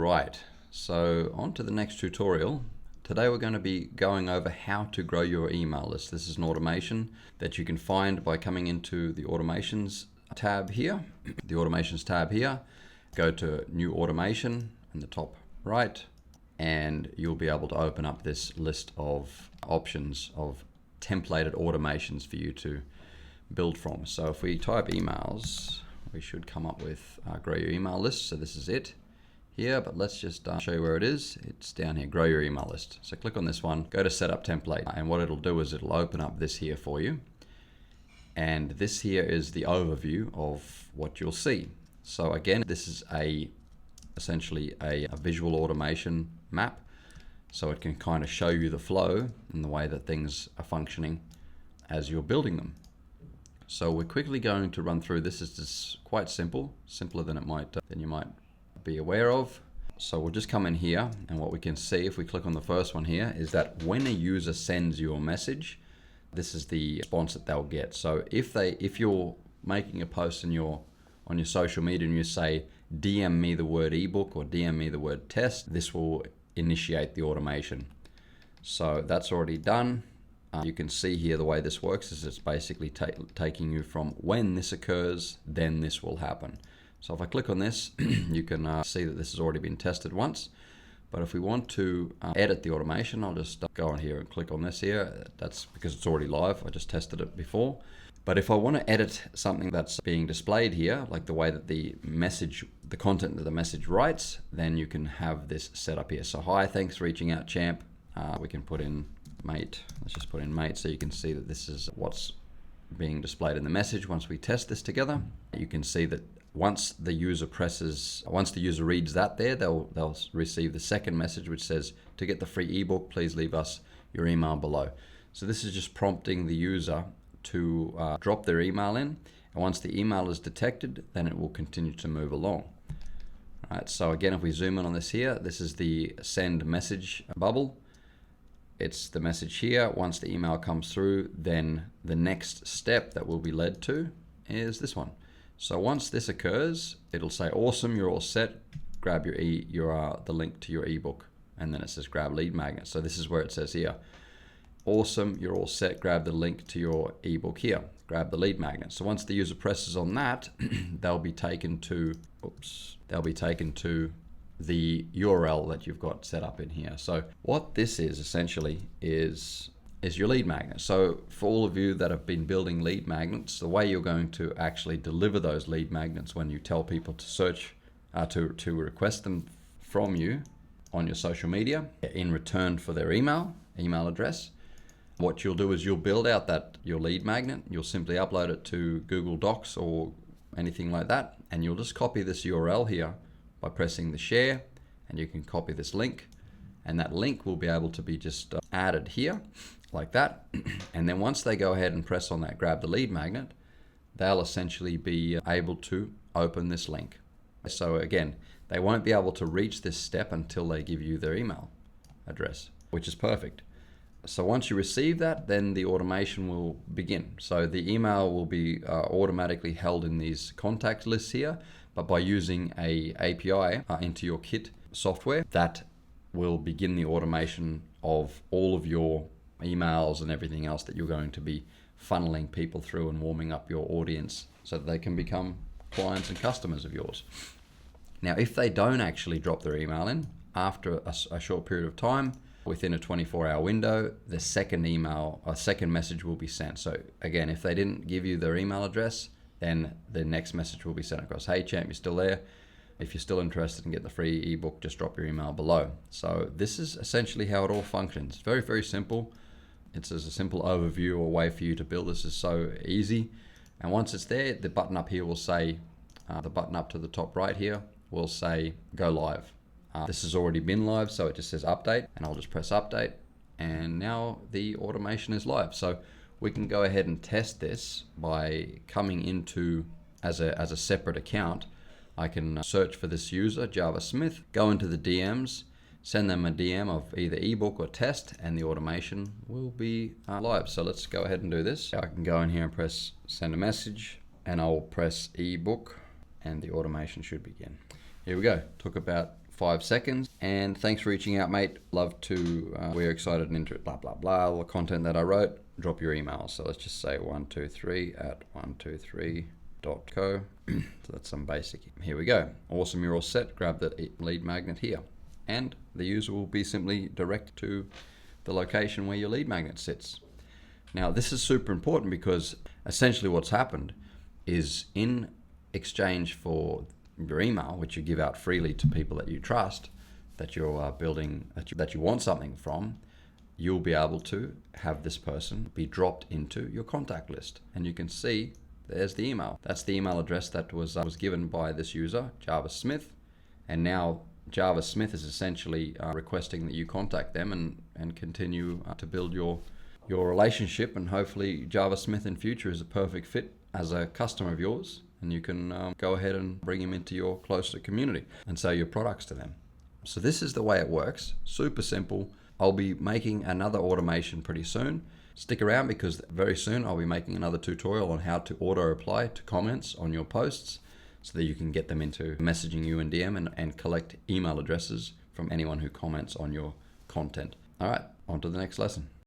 Right, so on to the next tutorial. Today we're going to be going over how to grow your email list. This is an automation that you can find by coming into the Automations tab here. The Automations tab here. Go to New Automation in the top right, and you'll be able to open up this list of options of templated automations for you to build from. So if we type emails, we should come up with grow your email list. So this is it here, but let's just show you where it is. It's down here, grow your email list. So click on this one, go to setup template, and what it'll do is it'll open up this here for you. And this here is the overview of what you'll see. So again, this is essentially a visual automation map. So it can kind of show you the flow and the way that things are functioning as you're building them. So we're quickly going to run through this. It's just quite simple, simpler than you might be aware of. So we'll just come in here, and what we can see if we click on the first one here is that when a user sends you a message, this is the response that they'll get. So if you're making a post on your social media and you say DM me the word ebook or DM me the word test, this will initiate the automation. So that's already done. You can see here the way this works is it's basically taking you from when this occurs, then this will happen. So if I click on this, you can see that this has already been tested once. But if we want to edit the automation, I'll just go on here and click on this here. That's because it's already live. I just tested it before. But if I want to edit something that's being displayed here, like the way that the content that the message writes, then you can have this set up here. So hi, thanks for reaching out, champ. We can put in mate. Let's just put in mate so you can see that this is what's being displayed in the message. Once we test this together, you can see that once the user reads that there, they'll receive the second message which says, to get the free ebook, please leave us your email below. So this is just prompting the user to drop their email in, and once the email is detected, then it will continue to move along. All right, so again, if we zoom in on this here, this is the send message bubble. It's the message here. Once the email comes through, then the next step that will be led to is this one. So once this occurs, it'll say, awesome, you're all set. Grab the link to your ebook. And then it says grab lead magnet. So this is where it says here, awesome, you're all set. Grab the link to your ebook here. Grab the lead magnet. So once the user presses on that, they'll be taken to the URL that you've got set up in here. So what this is essentially is your lead magnet. So for all of you that have been building lead magnets, the way you're going to actually deliver those lead magnets when you tell people to search, to request them from you on your social media in return for their email address, what you'll do is you'll build out your lead magnet. You'll simply upload it to Google Docs or anything like that, and you'll just copy this URL here by pressing the share, and you can copy this link, and that link will be able to be just added here like that. And then once they go ahead and press on that grab the lead magnet, they'll essentially be able to open this link. So again, they won't be able to reach this step until they give you their email address, which is perfect. So once you receive that, then the automation will begin. So the email will be automatically held in these contact lists here, but by using a API into your Kit software, that will begin the automation of all of your emails and everything else that you're going to be funneling people through and warming up your audience so that they can become clients and customers of yours. Now, if they don't actually drop their email in after a short period of time, within a 24-hour window, the second message will be sent. So again, if they didn't give you their email address, then the next message will be sent across. Hey champ, you're still there? If you're still interested in getting the free ebook, just drop your email below. So this is essentially how it all functions. It's very, very simple. It's as a simple overview or way for you to build. This is so easy. And once it's there, the button up here will say, the button up to the top right here will say go live. This has already been live, so it just says update, and I'll just press update, and now the automation is live. So we can go ahead and test this by coming into, as a separate account, I can search for this user, Java Smith, go into the DMs, send them a DM of either ebook or test, and the automation will be live. So let's go ahead and do this. I can go in here and press send a message, and I'll press ebook, and the automation should begin. Here we go. Took about 5 seconds. And thanks for reaching out, mate. Love to, we're excited and interested, blah, blah, blah, all the content that I wrote. Drop your email. So let's just say 123@123.co. So that's some basic. Here we go. Awesome, you're all set. Grab that lead magnet here. And the user will be simply direct to the location where your lead magnet sits. Now, this is super important because essentially what's happened is in exchange for your email, which you give out freely to people that you trust, that you're building, that you want something from, you'll be able to have this person be dropped into your contact list. And you can see there's the email. That's the email address that was given by this user, Java Smith. And now Java Smith is essentially requesting that you contact them and continue to build your relationship, and hopefully Java Smith in future is a perfect fit as a customer of yours, and you can go ahead and bring him into your closer community and sell your products to them. So this is the way it works. Super simple. I'll be making another automation pretty soon. Stick around because very soon I'll be making another tutorial on how to auto reply to comments on your posts so that you can get them into messaging you in DM and collect email addresses from anyone who comments on your content. All right, on to the next lesson.